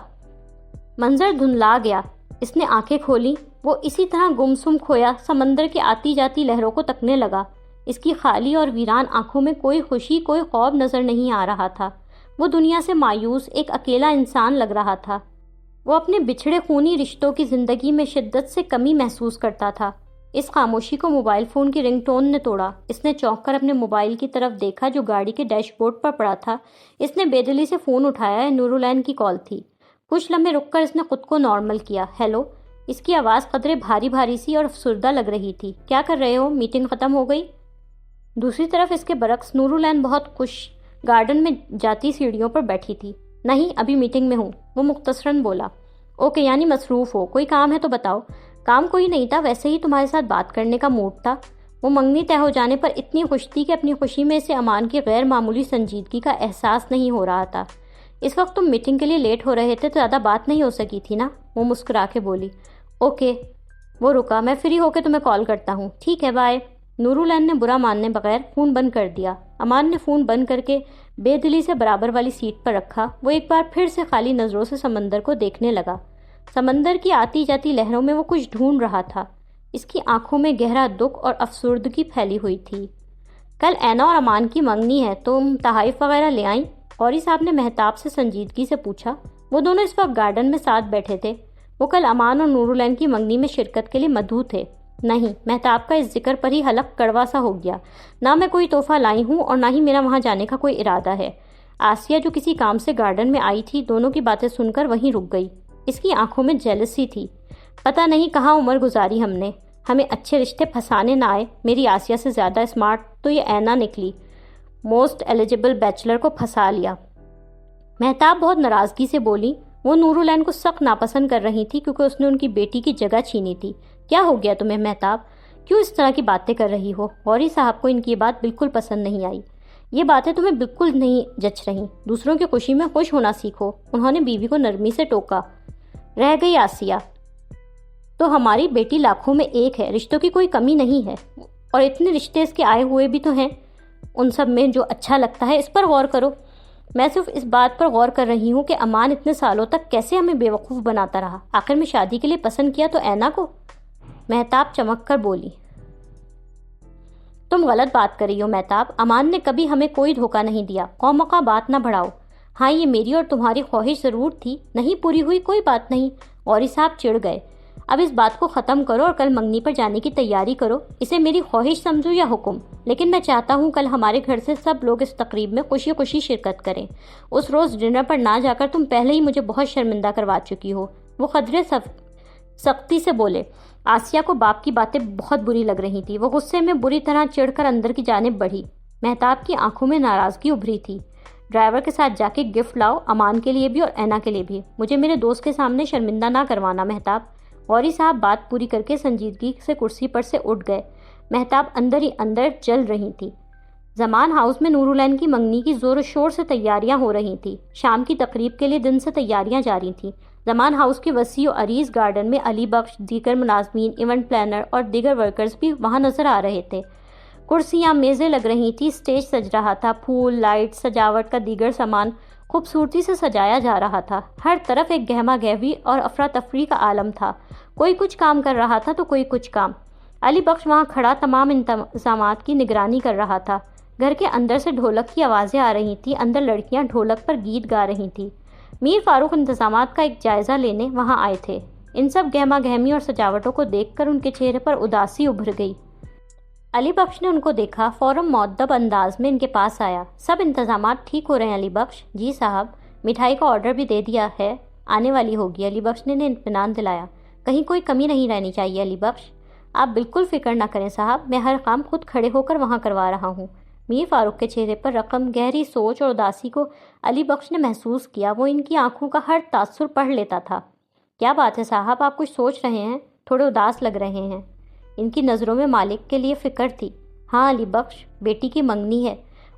منظر دھندلا گیا۔ اس نے آنکھیں کھولی۔ وہ اسی طرح گمسم کھویا سمندر کی آتی جاتی لہروں کو تکنے لگا۔ اس کی خالی اور ویران آنکھوں میں کوئی خوشی، کوئی خوف نظر نہیں آ رہا تھا۔ وہ دنیا سے مایوس ایک اکیلا انسان لگ رہا تھا۔ وہ اپنے بچھڑے خونی رشتوں کی زندگی میں شدت سے کمی محسوس کرتا تھا۔ اس خاموشی کو موبائل فون کی رنگ ٹون نے توڑا۔ اس نے چونک کر اپنے موبائل کی طرف دیکھا جو گاڑی کے ڈیش بورڈ پر پڑا تھا۔ اس نے بے دلی سے فون اٹھایا۔ نورالعین کی کال تھی۔ کچھ لمحے رک کر اس نے خود کو نارمل کیا۔ ہیلو۔ اس کی آواز قدرے بھاری بھاری سی اور افسردہ لگ رہی تھی۔ کیا کر رہے ہو؟ میٹنگ ختم ہو گئی؟ دوسری طرف اس کے برعکس نورالعین بہت خوش گارڈن میں جاتی سیڑھیوں پر بیٹھی تھی۔ نہیں، ابھی میٹنگ میں ہوں، وہ مختصراً بولا۔ اوکے، یعنی مصروف ہو، کوئی کام ہے تو بتاؤ۔ کام کوئی نہیں تھا، ویسے ہی تمہارے ساتھ بات کرنے کا موڈ تھا۔ وہ منگنی طے ہو جانے پر اتنی خوش تھی کہ اپنی خوشی میں اسے امان کی غیر معمولی سنجیدگی کا احساس نہیں ہو رہا تھا۔ اس وقت تم میٹنگ کے لیے لیٹ ہو رہے تھے تو زیادہ بات نہیں ہو سکی تھی نا؟ وہ مسکرا کے بولی۔ اوکے۔ وہ رکا۔ میں فری ہو کے تمہیں کال کرتا ہوں۔ ٹھیک ہے، بائے۔ نورالعین نے برا ماننے بغیر فون بند کر دیا۔ امان نے فون بند کر کے بے دلی سے برابر والی سیٹ پر رکھا۔ وہ ایک بار پھر سے خالی نظروں سے سمندر کو دیکھنے لگا۔ سمندر کی آتی جاتی لہروں میں وہ کچھ ڈھونڈ رہا تھا۔ اس کی آنکھوں میں گہرا دکھ اور افسردگی پھیلی ہوئی تھی۔ کل اینا اور امان کی منگنی ہے، تم تحائف وغیرہ لے آئیں؟ قوری صاحب نے مہتاب سے سنجیدگی سے پوچھا۔ وہ دونوں اس وقت گارڈن میں ساتھ بیٹھے تھے۔ وہ کل امان اور نورالعین کی منگنی میں شرکت کے لیے مدعو تھے۔ نہیں، مہتاب کا اس ذکر پر ہی حلق کڑوا سا ہو گیا۔ نہ میں کوئی تحفہ لائی ہوں اور نہ ہی میرا وہاں جانے کا کوئی ارادہ ہے۔ آسیہ جو کسی کام سے گارڈن میں آئی تھی، دونوں کی باتیں سن کر وہیں رک گئی۔ اس کی آنکھوں میں جیلسی تھی۔ پتہ نہیں کہاں عمر گزاری ہم نے، ہمیں اچھے رشتے پھنسانے نہ آئے۔ میری آسیہ سے زیادہ اسمارٹ تو یہ اینا نکلی، موسٹ ایلیجبل بیچلر کو پھنسا لیا۔ مہتاب بہت ناراضگی سے بولی۔ وہ نورالعین کو سخت ناپسند کر رہی تھی کیونکہ اس نے ان کی بیٹی کی جگہ چھینی تھی۔ کیا ہو گیا تمہیں مہتاب؟ کیوں اس طرح کی باتیں کر رہی ہو؟ قوری صاحب کو ان کی یہ بات بالکل پسند نہیں آئی۔ یہ باتیں تمہیں بالکل نہیں جچ رہی۔ دوسروں کی خوشی میں خوش ہونا سیکھو، انہوں نے بیوی کو نرمی سے ٹوکا۔ رہ گئی آسیہ تو ہماری بیٹی لاکھوں میں ایک ہے، رشتوں کی کوئی کمی نہیں ہے، اور اتنے رشتے اس کے آئے ہوئے بھی تو ہیں۔ ان سب میں جو اچھا لگتا ہے اس پر غور کرو۔ میں صرف اس بات پر غور کر رہی ہوں کہ امان اتنے سالوں تک کیسے ہمیں بے وقوف بناتا رہا، آخر میں شادی کے لیے پسند کیا تو اینا کو۔ مہتاب چمک کر بولی۔ تم غلط بات کر رہی ہو مہتاب، امان نے کبھی ہمیں کوئی دھوکہ نہیں دیا۔ قومقا بات نہ بڑھاؤ۔ ہاں، یہ میری اور تمہاری خواہش ضرور تھی، نہیں پوری ہوئی کوئی بات نہیں۔ قوری صاحب چڑ گئے۔ اب اس بات کو ختم کرو اور کل منگنی پر جانے کی تیاری کرو۔ اسے میری خواہش سمجھو یا حکم، لیکن میں چاہتا ہوں کل ہمارے گھر سے سب لوگ اس تقریب میں خوشی خوشی شرکت کریں۔ اس روز ڈنر پر نہ جا کر تم پہلے ہی مجھے بہت شرمندہ کروا چکی ہو۔ وہ قدرے سختی سے بولے۔ آسیہ کو باپ کی باتیں بہت بری لگ رہی تھی۔ وہ غصے میں بری طرح چڑھ کر اندر کی جانب بڑھی۔ مہتاب کی آنکھوں میں ناراضگی ابھری تھی۔ ڈرائیور کے ساتھ جا کے گفٹ لاؤ، امان کے لیے بھی اور اینا کے لیے بھی۔ مجھے میرے دوست کے سامنے شرمندہ نہ کروانا مہتاب۔ قوری صاحب بات پوری کر کے سنجیدگی سے کرسی پر سے اٹھ گئے۔ مہتاب اندر ہی اندر جل رہی تھی۔ زمان ہاؤس میں نورالعین کی منگنی کی زور و شور سے تیاریاں ہو رہی تھیں۔ شام کی تقریب کے لیے دن سے تیاریاں جاری تھیں۔ زمان ہاؤس کے وسیع و عریض گارڈن میں علی بخش، دیگر ملازمین، ایونٹ پلانر اور دیگر ورکرز بھی وہاں نظر آ رہے تھے۔ کرسیاں، میزیں لگ رہی تھیں، اسٹیج سج رہا تھا، پھول، لائٹ، سجاوٹ کا دیگر سامان خوبصورتی سے سجایا جا رہا تھا۔ ہر طرف ایک گہما گہمی اور افراتفری کا عالم تھا۔ کوئی کچھ کام کر رہا تھا تو کوئی کچھ کام۔ علی بخش وہاں کھڑا تمام انتظامات کی نگرانی کر رہا تھا۔ گھر کے اندر سے ڈھولک کی آوازیں آ رہی تھیں، اندر لڑکیاں ڈھولک پر گیت گا رہی تھیں۔ میر فاروق انتظامات کا ایک جائزہ لینے وہاں آئے تھے۔ ان سب گہما گہمی اور سجاوٹوں کو دیکھ کر ان کے چہرے پر اداسی ابھر گئی۔ علی بخش نے ان کو دیکھا، فوراً مؤدب انداز میں ان کے پاس آیا۔ سب انتظامات ٹھیک ہو رہے ہیں علی بخش؟ جی صاحب، مٹھائی کا آرڈر بھی دے دیا ہے، آنے والی ہوگی، علی بخش نے انہیں اطمینان دلایا۔ کہیں کوئی کمی نہیں رہنی چاہیے علی بخش۔ آپ بالکل فکر نہ کریں صاحب، میں ہر کام خود کھڑے ہو کر وہاں کروا رہا ہوں۔ میر فاروق کے چہرے پر رقم گہری سوچ اور اداسی کو علی بخش نے محسوس کیا۔ وہ ان کی آنکھوں کا ہر تاثر پڑھ لیتا تھا۔ کیا بات ہے صاحب، آپ کچھ سوچ رہے ہیں؟ تھوڑے اداس لگ رہے ہیں۔ ان کی نظروں میں مالک کے لیے فکر تھی۔ ہاں علی بخش، بیٹی کی منگنی ہے،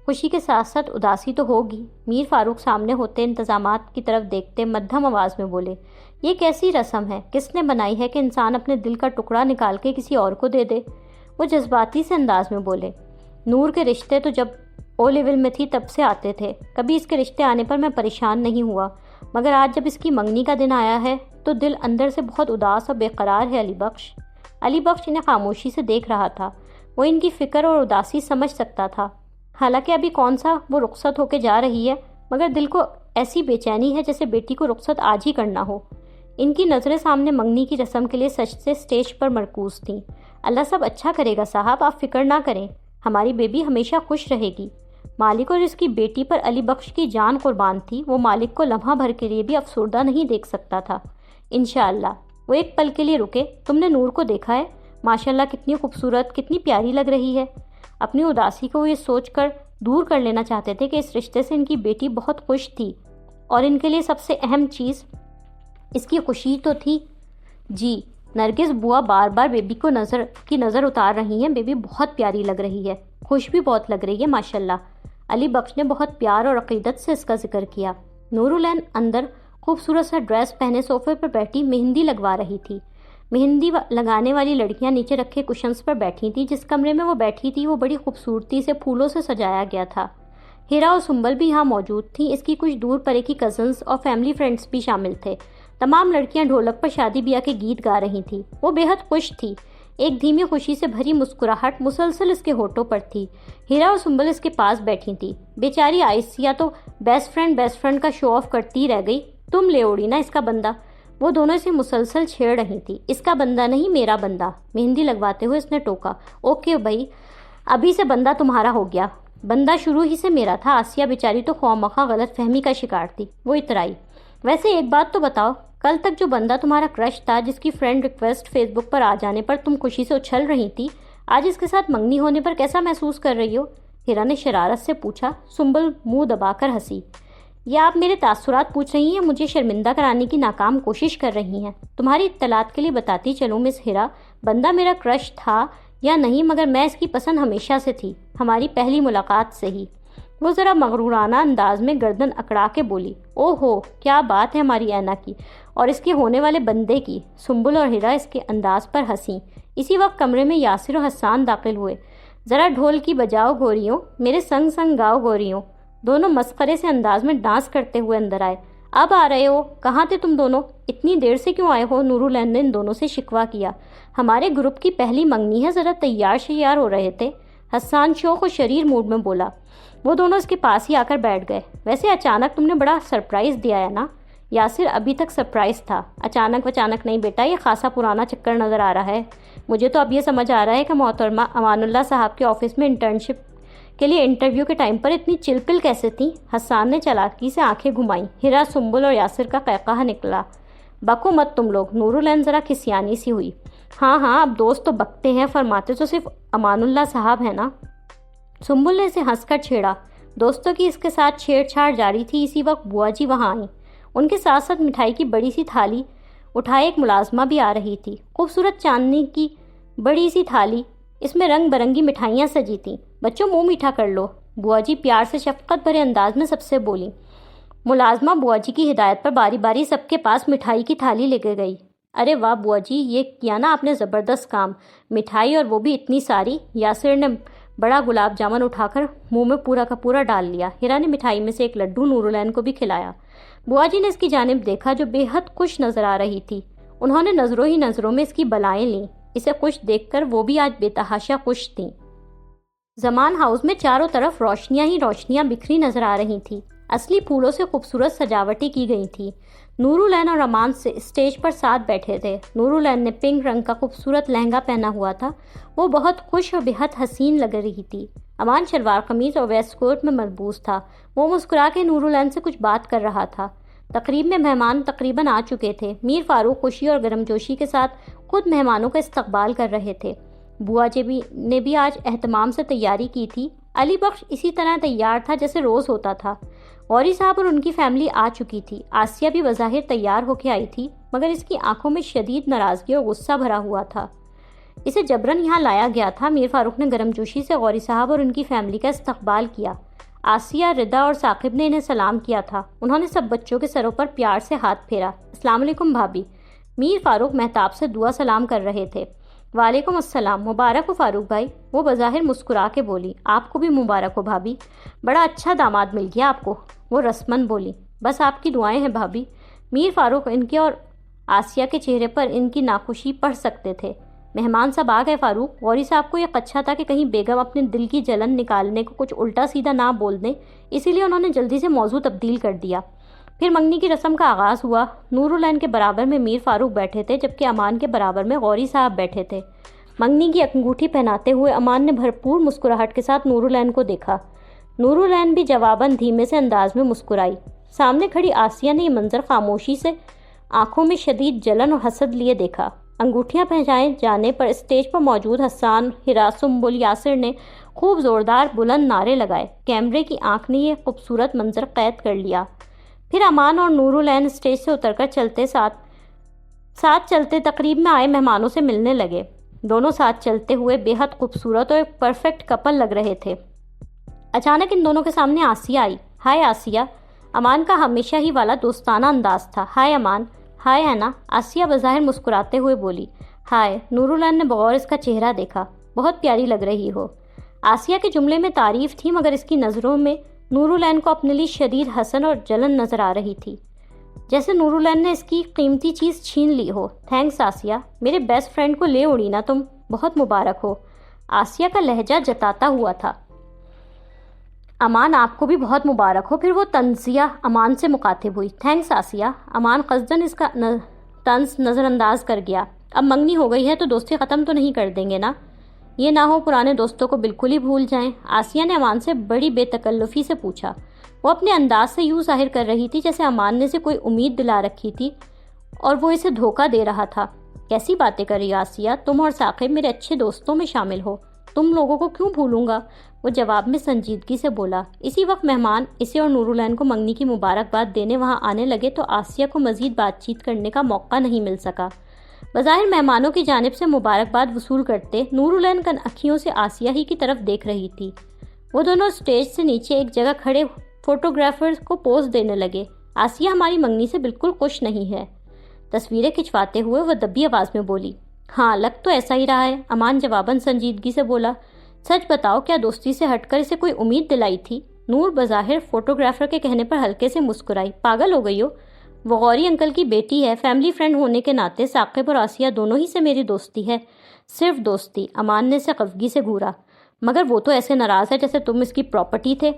خوشی کے ساتھ ساتھ اداسی تو ہوگی۔ میر فاروق سامنے ہوتے انتظامات کی طرف دیکھتے مدھم آواز میں بولے۔ یہ کیسی رسم ہے؟ کس نے بنائی ہے کہ انسان اپنے دل کا ٹکڑا نکال کے کسی اور کو دے دے؟ وہ جذباتی سے انداز میں بولے۔ نور کے رشتے تو جب او لیول میں تھی تب سے آتے تھے، کبھی اس کے رشتے آنے پر میں پریشان نہیں ہوا، مگر آج جب اس کی منگنی کا دن آیا ہے تو دل اندر سے بہت اداس اور بے قرار ہے علی بخش۔ علی بخش انہیں خاموشی سے دیکھ رہا تھا۔ وہ ان کی فکر اور اداسی سمجھ سکتا تھا۔ حالانکہ ابھی کون سا وہ رخصت ہو کے جا رہی ہے، مگر دل کو ایسی بے چینی ہے جیسے بیٹی کو رخصت آج ہی کرنا ہو۔ ان کی نظریں سامنے منگنی کی رسم کے لیے سچ سے اسٹیج پر مرکوز تھیں۔ اللہ سب اچھا کرے گا صاحب، آپ فکر نہ کریں، ہماری بیبی ہمیشہ خوش رہے گی۔ مالک اور اس کی بیٹی پر علی بخش کی جان قربان تھی، وہ مالک کو لمحہ بھر کے لیے بھی افسردہ نہیں دیکھ سکتا تھا۔ انشاءاللہ۔ وہ ایک پل کے لیے رکے۔ تم نے نور کو دیکھا ہے؟ ماشاءاللہ کتنی خوبصورت، کتنی پیاری لگ رہی ہے۔ اپنی اداسی کو یہ سوچ کر دور کر لینا چاہتے تھے کہ اس رشتے سے ان کی بیٹی بہت خوش تھی، اور ان کے لیے سب سے اہم چیز اس کی خوشی تو تھی۔ جی نرگس بوا بار بار بیبی کو نظر اتار رہی ہیں، بیبی بہت پیاری لگ رہی ہے، خوش بھی بہت لگ رہی ہے ماشاءاللہ۔ علی بخش نے بہت پیار اور عقیدت سے اس کا ذکر کیا۔ نورالعین اندر خوبصورت سا ڈریس پہنے صوفے پر بیٹھی مہندی لگوا رہی تھی۔ مہندی لگانے والی لڑکیاں نیچے رکھے کشنز پر بیٹھی تھیں۔ جس کمرے میں وہ بیٹھی تھی وہ بڑی خوبصورتی سے پھولوں سے سجایا گیا تھا۔ ہیرا اور سنبل بھی یہاں موجود تھیں۔ اس کی کچھ دور پرے کی کزنز اور فیملی فرینڈز بھی شامل تھے۔ تمام لڑکیاں ڈھولک پر شادی بیاہ کے گیت گا رہی تھیں۔ وہ بے حد خوش تھی۔ ایک دھیمی خوشی سے بھری مسکراہٹ مسلسل اس کے ہونٹوں پر تھی۔ ہیرا اور سنبل اس کے پاس بیٹھی تھیں۔ بیچاری آئسیہ تو بیسٹ فرینڈ کا شو آف کرتی رہ گئی۔ تم لے اوڑی نا اس کا بندہ۔ وہ دونوں اسے مسلسل چھیڑ رہی تھی۔ اس کا بندہ نہیں، میرا بندہ، مہندی لگواتے ہوئے اس نے ٹوکا۔ اوکے بھائی، ابھی سے بندہ تمہارا ہو گیا۔ بندہ شروع ہی سے میرا تھا۔ آسیہ بیچاری تو خواہ غلط فہمی کا شکار تھی، وہ اترائی۔ ویسے ایک بات تو بتاؤ، کل تک جو بندہ تمہارا کرش تھا، جس کی فرینڈ ریکویسٹ فیس بک پر آ جانے پر تم خوشی سے اچھل رہی تھی، آج اس کے ساتھ منگنی ہونے پر کیسا محسوس کر رہی ہو؟ ہیرا نے شرارت سے پوچھا۔ سنبل منہ دبا کر ہنسی۔ یہ آپ میرے تاثرات پوچھ رہی ہیں، مجھے شرمندہ کرانے کی ناکام کوشش کر رہی ہیں؟ تمہاری اطلاعات کے لیے بتاتی چلوں مس ہیرا، بندہ میرا کرش تھا یا نہیں، مگر میں اس کی پسند ہمیشہ سے تھی، ہماری پہلی ملاقات سے ہی۔ وہ ذرا مغرورانہ انداز میں گردن اکڑا کے بولی۔ او ہو، کیا بات ہے ہماری اینا کی اور اس کے ہونے والے بندے کی۔ سنبل اور ہیرا اس کے انداز پر ہنسی۔ اسی وقت کمرے میں یاسر و حسان داخل ہوئے۔ ذرا ڈھول کی بجاؤ گوریوں، میرے سنگ سنگ گاؤ گوریوں۔ دونوں مسخرے سے انداز میں ڈانس کرتے ہوئے اندر آئے۔ اب آ رہے ہو؟ کہاں تھے تم دونوں؟ اتنی دیر سے کیوں آئے ہو؟ نورالعین نے ان دونوں سے شکوہ کیا۔ ہمارے گروپ کی پہلی منگنی ہے، ذرا تیار شیار ہو رہے تھے، حسان شوخ و شریر موڈ میں بولا۔ وہ دونوں اس کے پاس ہی آ کر بیٹھ گئے۔ ویسے اچانک تم نے بڑا سرپرائز دیا ہے نا؟ یاسر ابھی تک سرپرائز تھا، اچانک نہیں بیٹا، یہ خاصا پرانا چکر نظر آ رہا ہے۔ مجھے تو اب یہ سمجھ آ رہا ہے کہ محترمہ امان اللہ صاحب کے آفس میں انٹرنشپ کے لیے انٹرویو کے ٹائم پر اتنی چلپل کیسے تھیں؟ حسان نے چالاکی سے آنکھیں گھمائیں۔ ہیرا، سنبل اور یاسر کا قہقہہ نکلا۔ بکو مت تم لوگ، نورالعین ذرا کھسیانی سی ہوئی۔ ہاں اب دوست تو بکتے ہیں، فرماتے تو صرف امان اللہ صاحب ہے نا۔ سنبل نے اسے ہنس کر چھیڑا۔ دوستوں کی اس کے ساتھ چھیڑ چھاڑ جاری تھی۔ اسی وقت بوا جی وہاں آئیں۔ ان کے ساتھ ساتھ مٹھائی کی بڑی سی تھالی اٹھائے ایک ملازمہ بھی آ رہی تھی۔ خوبصورت چاندنی کی بڑی سی تھالی، اس میں رنگ برنگی مٹھائیاں سجی تھیں۔ بچوں منہ میٹھا کر لو، بوا جی پیار سے شفقت بھرے انداز میں سب سے بولی۔ ملازمہ بوا جی کی ہدایت پر باری باری سب کے پاس مٹھائی کی تھالی لے کے گئی۔ ارے واہ بوا جی، یہ کیا نا آپ نے زبردست کام، مٹھائی اور وہ بھی اتنی ساری۔ یاسر نے بڑا گلاب جامن اٹھا کر منہ میں پورا کا پورا ڈال لیا۔ ہیرا نے مٹھائی میں سے ایک لڈو نورالعین کو بھی کھلایا۔ بوا جی نے اس کی جانب دیکھا جو بے حد خوش نظر آ رہی تھی۔ انہوں نے نظروں ہی نظروں میں اس کی بلائیں لیں۔ اسے خوش دیکھ کر وہ بھی آج بے تحاشا خوش تھیں۔ زمان ہاؤس میں چاروں طرف روشنیاں ہی روشنیاں بکھری نظر آ رہی تھیں۔ اصلی پھولوں سے خوبصورت سجاوٹیں کی گئی تھیں۔ نورالعین اور امان سے اسٹیج پر ساتھ بیٹھے تھے۔ نورالعین نے پنک رنگ کا خوبصورت لہنگا پہنا ہوا تھا، وہ بہت خوش اور بے حد حسین لگ رہی تھی۔ امان شلوار قمیض اور ویسٹ کوٹ میں ملبوس تھا۔ وہ مسکرا کے نورالعین سے کچھ بات کر رہا تھا۔ تقریب میں مہمان تقریباً آ چکے تھے۔ میر فاروق خوشی اور گرمجوشی کے ساتھ خود مہمانوں کا استقبال کر رہے تھے۔ بوا جی نے بھی آج اہتمام سے تیاری کی تھی۔ علی بخش اسی طرح تیار تھا جیسے روز ہوتا تھا۔ غوری صاحب اور ان کی فیملی آ چکی تھی۔ آسیہ بھی بظاہر تیار ہو کے آئی تھی، مگر اس کی آنکھوں میں شدید ناراضگی اور غصہ بھرا ہوا تھا۔ اسے جبراً یہاں لایا گیا تھا۔ میر فاروق نے گرمجوشی سے غوری صاحب اور ان کی فیملی کا استقبال کیا۔ آسیہ، ردا اور ثاقب نے انہیں سلام کیا تھا۔ انہوں نے سب بچوں کے سروں پر پیار سے ہاتھ پھیرا۔ السلام علیکم بھابھی۔ میر فاروق مہتاب سے دعا سلام کر رہے تھے۔ وعلیکم السلام، مبارک ہو فاروق بھائی۔ وہ بظاہر مسکرا کے بولی۔ آپ کو بھی مبارک ہو بھابھی، بڑا اچھا داماد مل گیا آپ کو۔ وہ رسمن بولی۔ بس آپ کی دعائیں ہیں بھابھی۔ میر فاروق ان کے اور آسیہ کے چہرے پر ان کی ناخوشی پڑھ سکتے تھے۔ مہمان سب آ گئے فاروق۔ غوری صاحب کو یہ خدشہ تھا کہ کہیں بیگم اپنے دل کی جلن نکالنے کو کچھ الٹا سیدھا نہ بول دیں، اسی لیے انہوں نے جلدی سے موضوع تبدیل کر دیا۔ پھر منگنی کی رسم کا آغاز ہوا۔ نورالعین کے برابر میں میر فاروق بیٹھے تھے، جبکہ امان کے برابر میں غوری صاحب بیٹھے تھے۔ منگنی کی انگوٹھی پہناتے ہوئے امان نے بھرپور مسکراہٹ کے ساتھ نورالعین کو دیکھا۔ نورالعین بھی جواباً دھیمے سے انداز میں مسکرائی۔ سامنے کھڑی آسیہ نے یہ منظر خاموشی سے آنکھوں میں شدید جلن اور حسد لیے دیکھا۔ انگوٹھیاں پہنائے جانے پر اسٹیج پر موجود حسان، ہرا، سنبل، یاسر نے خوب زوردار بلند نعرے لگائے۔ کیمرے کی آنکھ نے یہ خوبصورت منظر قید کر لیا۔ پھر امان اور نورالعین اسٹیج سے اتر کر ساتھ چلتے تقریب میں آئے مہمانوں سے ملنے لگے۔ دونوں ساتھ چلتے ہوئے بے حد خوبصورت اور ایک پرفیکٹ کپل لگ رہے تھے۔ اچانک ان دونوں کے سامنے آسیہ آئی۔ ہائے آسیہ۔ امان کا ہمیشہ ہی والا دوستانہ انداز تھا۔ ہائے امان۔ ہائے اینا۔ آسیہ بظاہر مسکراتے ہوئے بولی۔ ہائے۔ نورالعین نے بغور اس کا چہرہ دیکھا۔ بہت پیاری لگ رہی ہو۔ آسیہ کے جملے میں تعریف تھی، مگر اس کی نظروں میں نورالعین کو اپنے لیے شدید حسن اور جلن نظر آ رہی تھی، جیسے نورالعین نے اس کی قیمتی چیز چھین لی ہو۔ تھینکس آسیہ، میرے بیسٹ فرینڈ کو لے اڑی نا تم، بہت مبارک ہو۔ آسیہ کا لہجہ جتاتا ہوا تھا۔ امان آپ کو بھی بہت مبارک ہو۔ پھر وہ طنزیہ امان سے مخاطب ہوئی۔ تھینکس آسیہ۔ امان قصداً اس کا طنز نظر انداز کر گیا۔ اب منگنی ہو گئی ہے تو دوستی ختم تو نہیں کر دیں گے نا؟ یہ نہ ہو پرانے دوستوں کو بالکل ہی بھول جائیں؟ آسیہ نے امان سے بڑی بے تکلفی سے پوچھا۔ وہ اپنے انداز سے یوں ظاہر کر رہی تھی جیسے امان نے اسے کوئی امید دلا رکھی تھی اور وہ اسے دھوکہ دے رہا تھا۔ کیسی باتیں کر رہی آسیہ؟ تم اور ثاقب میرے اچھے دوستوں میں شامل ہو، تم لوگوں کو کیوں بھولوں گا؟ وہ جواب میں سنجیدگی سے بولا۔ اسی وقت مہمان اسے اور نورالعین کو منگنی کی مبارکباد دینے وہاں آنے لگے تو آسیہ کو مزید بات چیت کرنے کا موقع نہیں مل سکا۔ بظاہر مہمانوں کی جانب سے مبارکباد وصول کرتے نورالعین کن اکھیوں سے آسیہ ہی کی طرف دیکھ رہی تھی۔ وہ دونوں اسٹیج سے نیچے ایک جگہ کھڑے فوٹوگرافرز کو پوز دینے لگے۔ آسیہ ہماری منگنی سے بالکل خوش نہیں ہے، تصویریں کھنچواتے ہوئے وہ دبی آواز میں بولی۔ ہاں لگ تو ایسا ہی رہا ہے، امان جواباً سنجیدگی سے بولا۔ سچ بتاؤ، کیا دوستی سے ہٹ کر اسے کوئی امید دلائی تھی؟ نور بظاہر فوٹوگرافر کے کہنے پر ہلکے سے مسکرائی۔ پاگل ہو گئی ہو؟ وہ غوری انکل کی بیٹی ہے، فیملی فرینڈ ہونے کے ناطے ثاقب اور آسیہ دونوں ہی سے میری دوستی ہے، صرف دوستی۔ امان نے اسے خفگی سے گھورا۔ مگر وہ تو ایسے ناراض ہے جیسے تم اس کی پراپرٹی تھے۔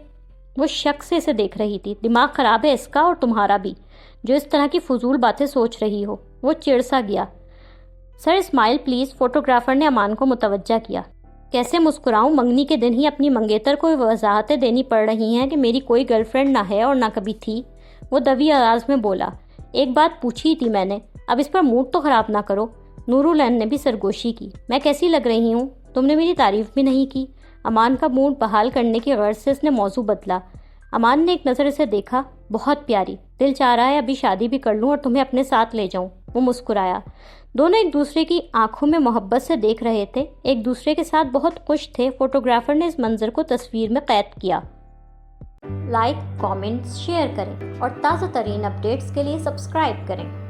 وہ شک سے اسے دیکھ رہی تھی۔ دماغ خراب ہے اس کا اور تمہارا بھی، جو اس طرح کی فضول باتیں سوچ رہی ہو۔ وہ چڑ سا گیا۔ سر اسمائل پلیز، فوٹوگرافر نے امان کو متوجہ کیا۔ کیسے مسکراؤں؟ منگنی کے دن ہی اپنی منگیتر کو وضاحتیں دینی پڑ رہی ہیں کہ میری کوئی گرل فرینڈ نہ ہے اور نہ کبھی تھی۔ وہ دبی آواز میں بولا۔ ایک بات پوچھی تھی میں نے، اب اس پر موڈ تو خراب نہ کرو۔ نورالعین نے بھی سرگوشی کی۔ میں کیسی لگ رہی ہوں؟ تم نے میری تعریف بھی نہیں کی۔ امان کا موڈ بحال کرنے کی غرض سے اس نے موضوع بدلا۔ امان نے ایک نظر اسے دیکھا۔ بہت پیاری، دل چاہ رہا ہے ابھی شادی بھی کر لوں اور تمہیں اپنے ساتھ لے جاؤں۔ وہ مسکرایا۔ دونوں ایک دوسرے کی آنکھوں میں محبت سے دیکھ رہے تھے، ایک دوسرے کے ساتھ بہت خوش تھے۔ فوٹوگرافر نے اس منظر کو تصویر میں قید کیا۔ لائک، کامنٹس، شیئر کریں اور تازہ ترین اپڈیٹس کے لیے سبسکرائب کریں۔